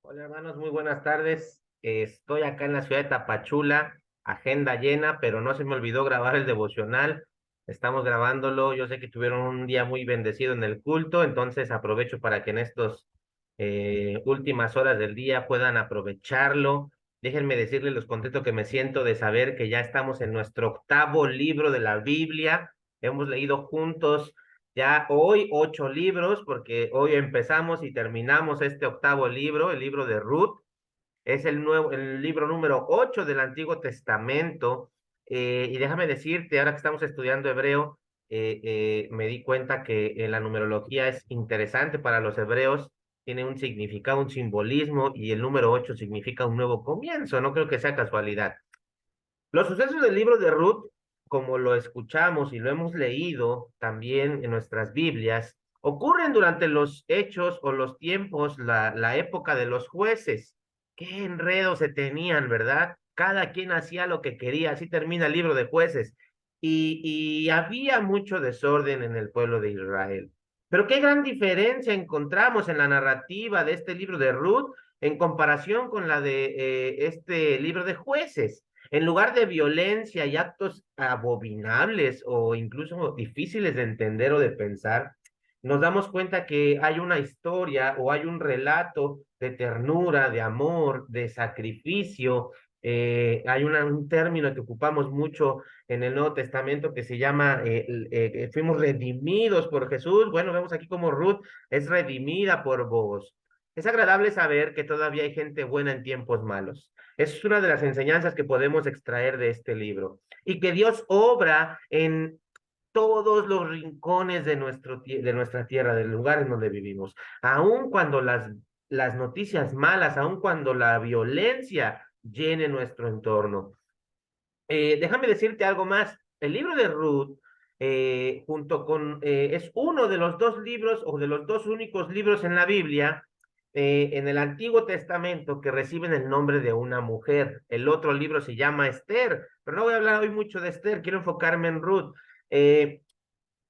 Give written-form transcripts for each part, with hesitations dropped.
Hola hermanos, muy buenas tardes. Estoy acá en la ciudad de Tapachula, agenda llena, pero no se me olvidó grabar el devocional. Estamos grabándolo. Yo sé que tuvieron un día muy bendecido en el culto, entonces aprovecho para que en estos últimas horas del día puedan aprovecharlo. Déjenme decirles los contentos que me siento de saber que ya estamos en nuestro octavo libro de la Biblia. Hemos leído juntos ya hoy 8 libros, porque hoy empezamos y terminamos este octavo libro, el libro de Ruth. Es el libro número 8 del Antiguo Testamento. Y déjame decirte, ahora que estamos estudiando hebreo, me di cuenta que la numerología es interesante para los hebreos, tiene un significado, un simbolismo, y el número 8 significa un nuevo comienzo. No creo que sea casualidad. Los sucesos del libro de Ruth, como lo escuchamos y lo hemos leído también en nuestras Biblias, ocurren durante los hechos o los tiempos, la época de los jueces. Qué enredos se tenían, ¿verdad? Cada quien hacía lo que quería, así termina el libro de jueces. Y había mucho desorden en el pueblo de Israel. Pero qué gran diferencia encontramos en la narrativa de este libro de Ruth en comparación con la de este libro de jueces. En lugar de violencia y actos abominables o incluso difíciles de entender o de pensar, nos damos cuenta que hay una historia o hay un relato de ternura, de amor, de sacrificio. Hay un término que ocupamos mucho en el Nuevo Testamento que se llama fuimos redimidos por Jesús. Bueno, vemos aquí como Ruth es redimida por vos. Es agradable saber que todavía hay gente buena en tiempos malos. Es una de las enseñanzas que podemos extraer de este libro. Y que Dios obra en todos los rincones de nuestra tierra, del lugar en donde vivimos. Aun cuando las noticias malas, aun cuando la violencia llene nuestro entorno. Déjame decirte algo más. El libro de Ruth, es uno de los dos libros o de los dos únicos libros en la Biblia, en el Antiguo Testamento, que reciben el nombre de una mujer. El otro libro se llama Esther, pero no voy a hablar hoy mucho de Esther, quiero enfocarme en Ruth. Eh,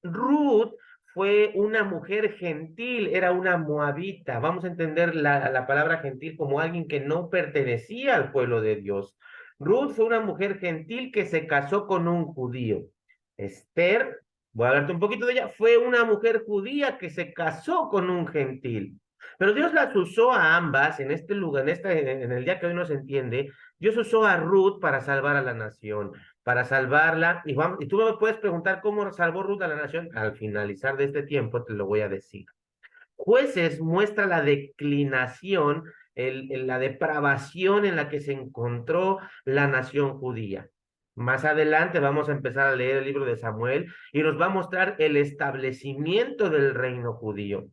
Ruth fue una mujer gentil, era una moabita. Vamos a entender la palabra gentil como alguien que no pertenecía al pueblo de Dios. Ruth fue una mujer gentil que se casó con un judío. Esther, voy a hablarte un poquito de ella, fue una mujer judía que se casó con un gentil. Pero Dios las usó a ambas en este lugar, en el día que hoy nos entiende. Dios usó a Ruth para salvar a la nación, para salvarla. Y tú me puedes preguntar cómo salvó Ruth a la nación. Al finalizar de este tiempo te lo voy a decir. Jueces muestra la declinación, la depravación en la que se encontró la nación judía. Más adelante vamos a empezar a leer el libro de Samuel y nos va a mostrar el establecimiento del reino judío.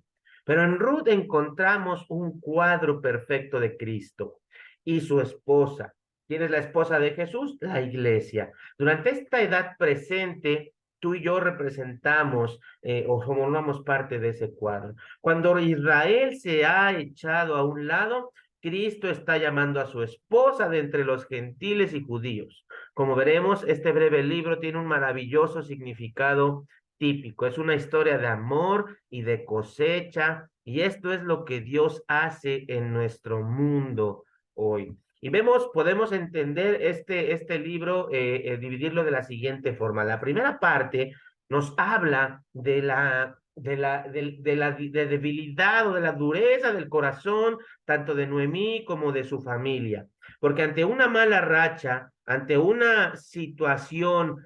Pero en Ruth encontramos un cuadro perfecto de Cristo y su esposa. ¿Quién es la esposa de Jesús? La iglesia. Durante esta edad presente, tú y yo representamos o formamos parte de ese cuadro. Cuando Israel se ha echado a un lado, Cristo está llamando a su esposa de entre los gentiles y judíos. Como veremos, este breve libro tiene un maravilloso significado típico. Es una historia de amor y de cosecha, y esto es lo que Dios hace en nuestro mundo hoy. Y vemos, podemos entender este libro, dividirlo de la siguiente forma. La primera parte nos habla de debilidad o de la dureza del corazón, tanto de Noemí como de su familia. Porque ante una mala racha, ante una situación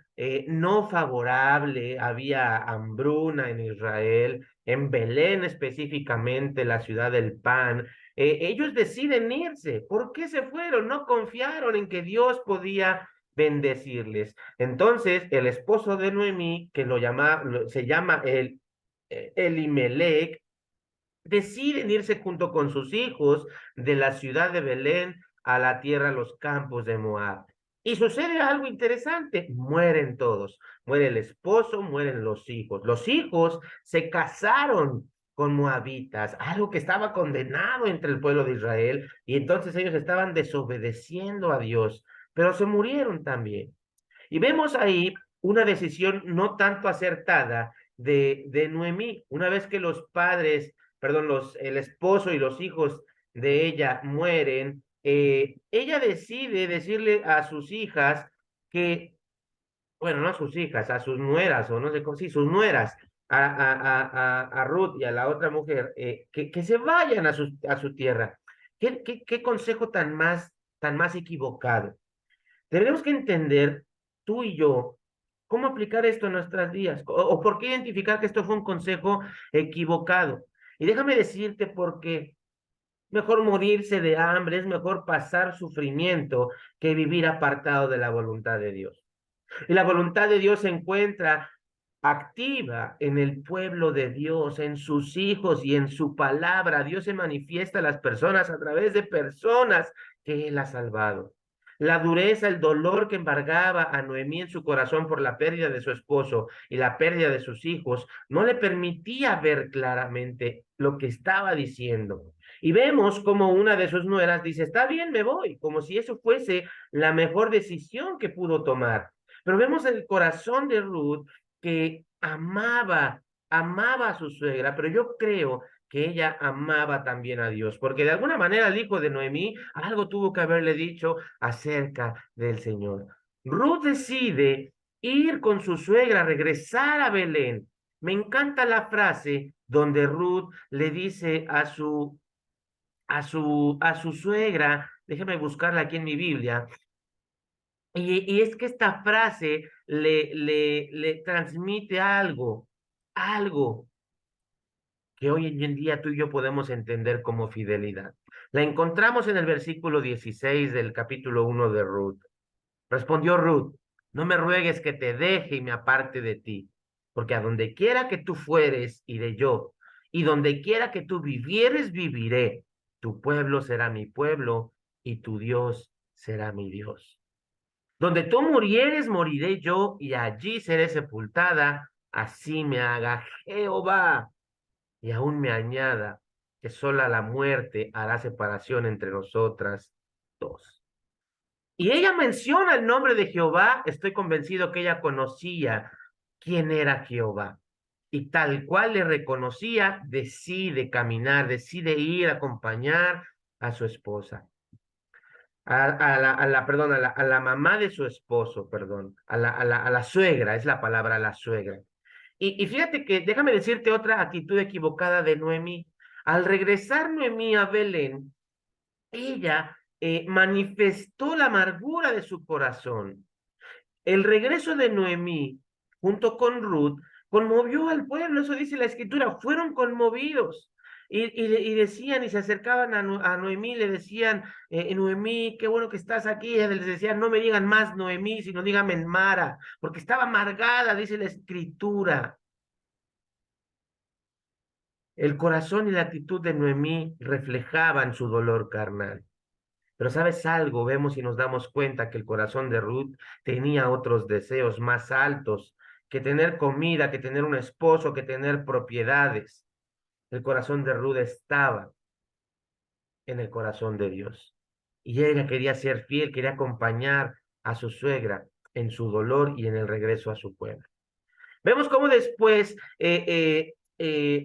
no favorable, había hambruna en Israel, en Belén específicamente, la ciudad del pan. Ellos deciden irse. ¿Por qué se fueron? No confiaron en que Dios podía bendecirles. Entonces, el esposo de Noemí, que se llama Elimelech, deciden irse junto con sus hijos de la ciudad de Belén a la tierra, a los campos de Moab. Y sucede algo interesante, mueren todos, muere el esposo, mueren los hijos. Los hijos se casaron con moabitas, algo que estaba condenado entre el pueblo de Israel, y entonces ellos estaban desobedeciendo a Dios, pero se murieron también. Y vemos ahí una decisión no tanto acertada de Noemí. Una vez que los padres, perdón, el esposo y los hijos de ella mueren, ella decide decirle a sus hijas que, bueno, no a sus hijas, a sus nueras, o no sé cómo, sí, sus nueras, a Ruth y a la otra mujer, que se vayan a su tierra. ¿Qué consejo tan más equivocado? Tenemos que entender, tú y yo, cómo aplicar esto en nuestras vidas, o por qué identificar que esto fue un consejo equivocado. Y déjame decirte por qué. Mejor morirse de hambre, es mejor pasar sufrimiento que vivir apartado de la voluntad de Dios. Y la voluntad de Dios se encuentra activa en el pueblo de Dios, en sus hijos y en su palabra. Dios se manifiesta a las personas a través de personas que Él ha salvado. La dureza, el dolor que embargaba a Noemí en su corazón por la pérdida de su esposo y la pérdida de sus hijos, no le permitía ver claramente lo que estaba diciendo. Y vemos como una de sus nueras dice, está bien, me voy, como si eso fuese la mejor decisión que pudo tomar. Pero vemos el corazón de Ruth que amaba a su suegra, pero yo creo que ella amaba también a Dios, porque de alguna manera el hijo de Noemí algo tuvo que haberle dicho acerca del Señor. Ruth decide ir con su suegra, regresar a Belén. Me encanta la frase donde Ruth le dice a su suegra, déjeme buscarla aquí en mi Biblia, y es que esta frase le transmite algo que hoy en día tú y yo podemos entender como fidelidad. La encontramos en el versículo 16 del capítulo 1 de Ruth. Respondió Ruth, no me ruegues que te deje y me aparte de ti, porque a donde quiera que tú fueres, iré yo, y donde quiera que tú vivieres, viviré. Tu pueblo será mi pueblo, y tu Dios será mi Dios. Donde tú murieres, moriré yo, y allí seré sepultada. Así me haga Jehová, y aún me añada, que sola la muerte hará separación entre nosotras dos. Y ella menciona el nombre de Jehová, estoy convencido que ella conocía quién era Jehová. Y tal cual le reconocía, decide caminar, decide ir a acompañar a su esposa perdón, a la mamá de su esposo, perdón, a la suegra, es la palabra, la suegra. Y fíjate que, déjame decirte otra actitud equivocada de Noemí. Al regresar Noemí a Belén, ella manifestó la amargura de su corazón. El regreso de Noemí, junto con Ruth, conmovió al pueblo, eso dice la escritura, fueron conmovidos. Y decían y se acercaban a Noemí, le decían, Noemí, qué bueno que estás aquí. Y les decían, no me digan más Noemí, sino díganme Mara, porque estaba amargada, dice la escritura. El corazón y la actitud de Noemí reflejaban su dolor carnal. Pero sabes algo, vemos y nos damos cuenta que el corazón de Ruth tenía otros deseos más altos que tener comida, que tener un esposo, que tener propiedades. El corazón de Ruth estaba en el corazón de Dios. Y ella quería ser fiel, quería acompañar a su suegra en su dolor y en el regreso a su pueblo. Vemos cómo después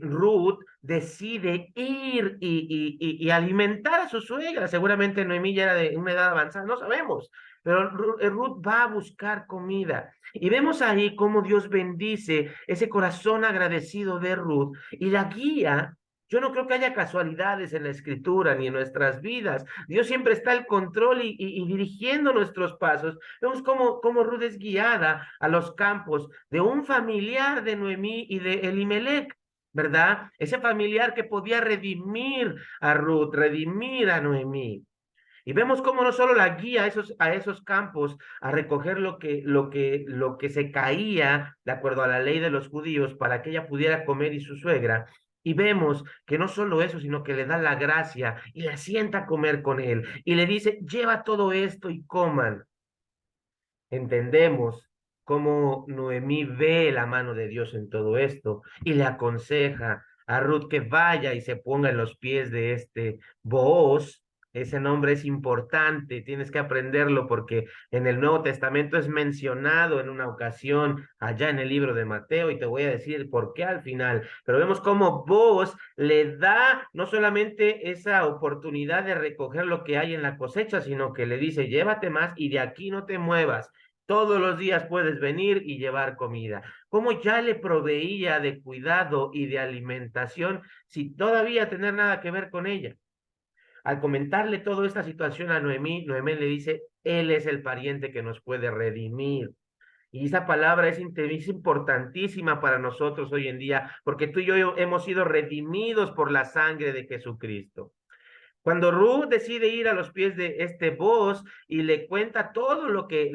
Ruth decide ir y alimentar a su suegra. Seguramente Noemí ya era de una edad avanzada, no sabemos, pero Ruth va a buscar comida. Y vemos ahí cómo Dios bendice ese corazón agradecido de Ruth y la guía. Yo no creo que haya casualidades en la escritura ni en nuestras vidas. Dios siempre está al control y dirigiendo nuestros pasos. Vemos cómo Ruth es guiada a los campos de un familiar de Noemí y de Elimelech, ¿verdad? Ese familiar que podía redimir a Ruth, redimir a Noemí. Y vemos cómo no solo la guía a esos campos a recoger lo que se caía de acuerdo a la ley de los judíos para que ella pudiera comer y su suegra. Y vemos que no solo eso, sino que le da la gracia y la sienta a comer con él. Y le dice, lleva todo esto y coman. Entendemos cómo Noemí ve la mano de Dios en todo esto y le aconseja a Ruth que vaya y se ponga en los pies de este Booz Ese nombre es importante, tienes que aprenderlo porque en el Nuevo Testamento es mencionado en una ocasión allá en el libro de Mateo y te voy a decir por qué al final. Pero vemos cómo Booz le da no solamente esa oportunidad de recoger lo que hay en la cosecha, sino que le dice, llévate más y de aquí no te muevas. Todos los días puedes venir y llevar comida. Cómo ya le proveía de cuidado y de alimentación sin todavía tener nada que ver con ella. Al comentarle toda esta situación a Noemí, Noemí le dice, Él es el pariente que nos puede redimir. Y esa palabra es importantísima para nosotros hoy en día, porque tú y yo hemos sido redimidos por la sangre de Jesucristo. Cuando Ruth decide ir a los pies de este Boaz y le cuenta todo lo que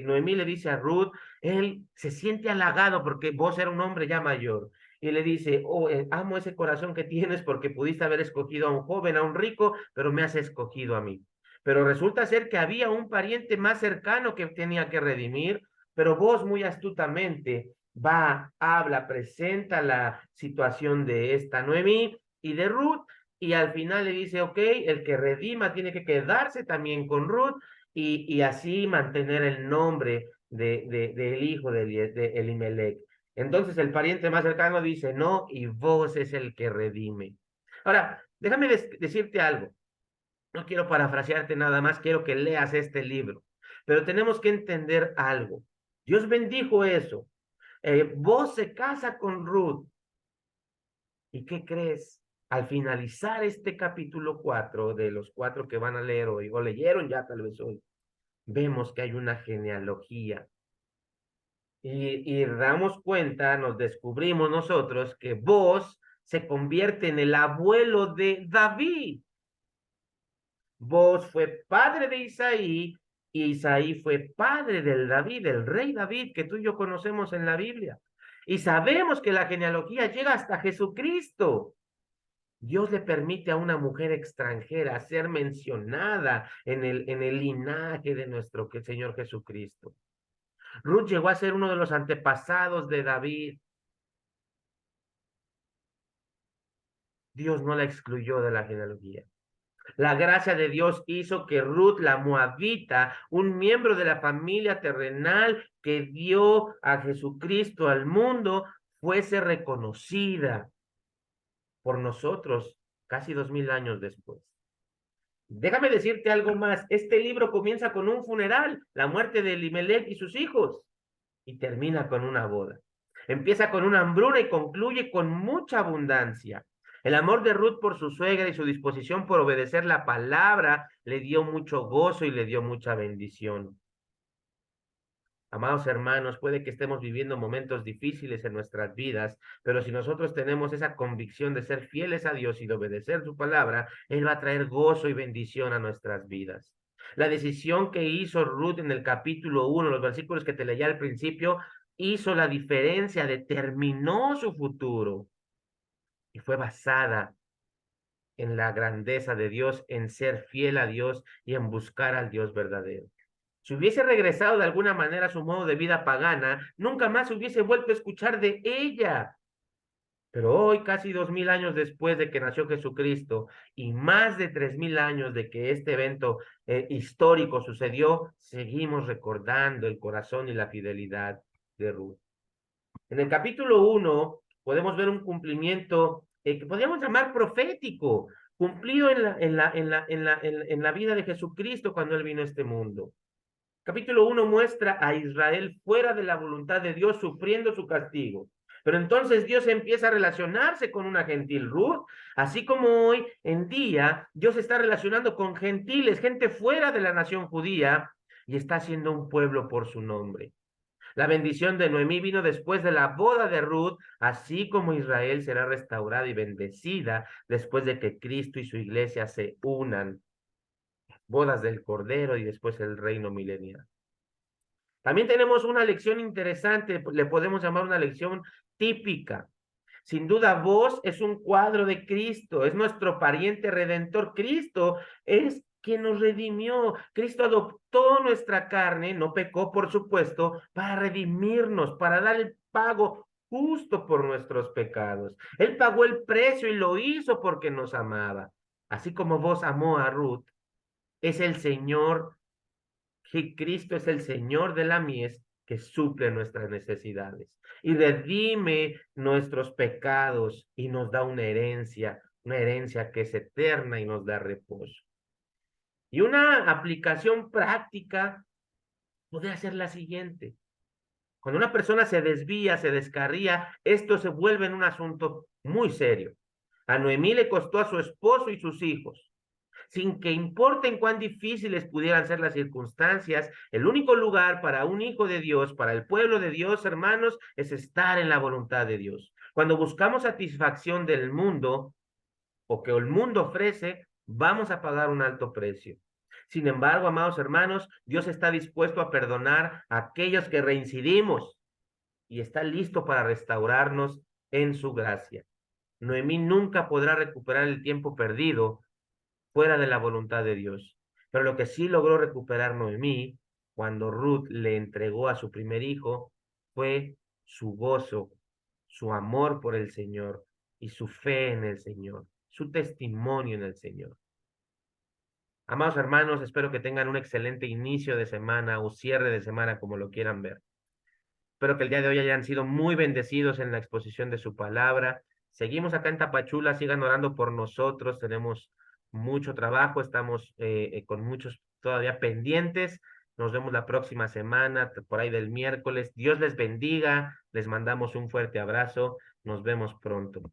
Noemí le dice a Ruth, él se siente halagado porque Boaz era un hombre ya mayor. Y le dice, oh, amo ese corazón que tienes porque pudiste haber escogido a un joven, a un rico, pero me has escogido a mí. Pero resulta ser que había un pariente más cercano que tenía que redimir, pero vos muy astutamente va, habla, presenta la situación de esta Noemí y de Ruth, y al final le dice, ok, el que redima tiene que quedarse también con Ruth y así mantener el nombre del hijo de Elimelech. Entonces el pariente más cercano dice, no, y vos es el que redime. Ahora, déjame decirte algo. No quiero parafrasearte nada más, quiero que leas este libro. Pero tenemos que entender algo. Dios bendijo eso. Vos se casa con Ruth. ¿Y qué crees? Al finalizar este capítulo 4 de los 4 que van a leer hoy, o leyeron ya tal vez hoy, vemos que hay una genealogía. Y damos cuenta, nos descubrimos nosotros que vos se convierte en el abuelo de David. Vos fue padre de Isaí y Isaí fue padre del David, del rey David que tú y yo conocemos en la Biblia. Y sabemos que la genealogía llega hasta Jesucristo. Dios le permite a una mujer extranjera ser mencionada en el linaje de nuestro Señor Jesucristo. Ruth llegó a ser uno de los antepasados de David. Dios no la excluyó de la genealogía. La gracia de Dios hizo que Ruth, la moabita, un miembro de la familia terrenal que dio a Jesucristo al mundo, fuese reconocida por nosotros casi 2000 años después. Déjame decirte algo más. Este libro comienza con un funeral, la muerte de Elimelech y sus hijos, y termina con una boda. Empieza con una hambruna y concluye con mucha abundancia. El amor de Ruth por su suegra y su disposición por obedecer la palabra le dio mucho gozo y le dio mucha bendición. Amados hermanos, puede que estemos viviendo momentos difíciles en nuestras vidas, pero si nosotros tenemos esa convicción de ser fieles a Dios y de obedecer su palabra, Él va a traer gozo y bendición a nuestras vidas. La decisión que hizo Ruth en el capítulo 1, los versículos que te leí al principio, hizo la diferencia, determinó su futuro y fue basada en la grandeza de Dios, en ser fiel a Dios y en buscar al Dios verdadero. Si hubiese regresado de alguna manera a su modo de vida pagana, nunca más hubiese vuelto a escuchar de ella. Pero hoy, casi 2000 años después de que nació Jesucristo y más de 3000 años de que este evento histórico sucedió, seguimos recordando el corazón y la fidelidad de Ruth. En el capítulo 1 podemos ver un cumplimiento que podríamos llamar profético, cumplido en la vida de Jesucristo cuando Él vino a este mundo. Capítulo 1 muestra a Israel fuera de la voluntad de Dios, sufriendo su castigo. Pero entonces Dios empieza a relacionarse con una gentil Ruth, así como hoy en día Dios está relacionando con gentiles, gente fuera de la nación judía, y está haciendo un pueblo por su nombre. La bendición de Noemí vino después de la boda de Ruth, así como Israel será restaurada y bendecida después de que Cristo y su iglesia se unan. Bodas del Cordero y después el reino milenial. También tenemos una lección interesante, le podemos llamar una lección típica. Sin duda, vos es un cuadro de Cristo, es nuestro pariente redentor. Cristo es quien nos redimió. Cristo adoptó nuestra carne, no pecó, por supuesto, para redimirnos, para dar el pago justo por nuestros pecados. Él pagó el precio y lo hizo porque nos amaba. Así como vos amó a Ruth, es el Señor, que Cristo es el Señor de la mies que suple nuestras necesidades y redime nuestros pecados y nos da una herencia que es eterna y nos da reposo. Y una aplicación práctica puede ser la siguiente. Cuando una persona se desvía, se descarría, esto se vuelve en un asunto muy serio. A Noemí le costó a su esposo y sus hijos. Sin que importen cuán difíciles pudieran ser las circunstancias, el único lugar para un hijo de Dios, para el pueblo de Dios, hermanos, es estar en la voluntad de Dios. Cuando buscamos satisfacción del mundo o que el mundo ofrece, vamos a pagar un alto precio. Sin embargo, amados hermanos, Dios está dispuesto a perdonar a aquellos que reincidimos y está listo para restaurarnos en su gracia. Noemí nunca podrá recuperar el tiempo perdido fuera de la voluntad de Dios. Pero lo que sí logró recuperar Noemí cuando Ruth le entregó a su primer hijo fue su gozo, su amor por el Señor y su fe en el Señor, su testimonio en el Señor. Amados hermanos, espero que tengan un excelente inicio de semana o cierre de semana, como lo quieran ver. Espero que el día de hoy hayan sido muy bendecidos en la exposición de su palabra. Seguimos acá en Tapachula, sigan orando por nosotros. Tenemos mucho trabajo, estamos con muchos todavía pendientes. Nos vemos la próxima semana, por ahí del miércoles. Dios les bendiga, les mandamos un fuerte abrazo. Nos vemos pronto.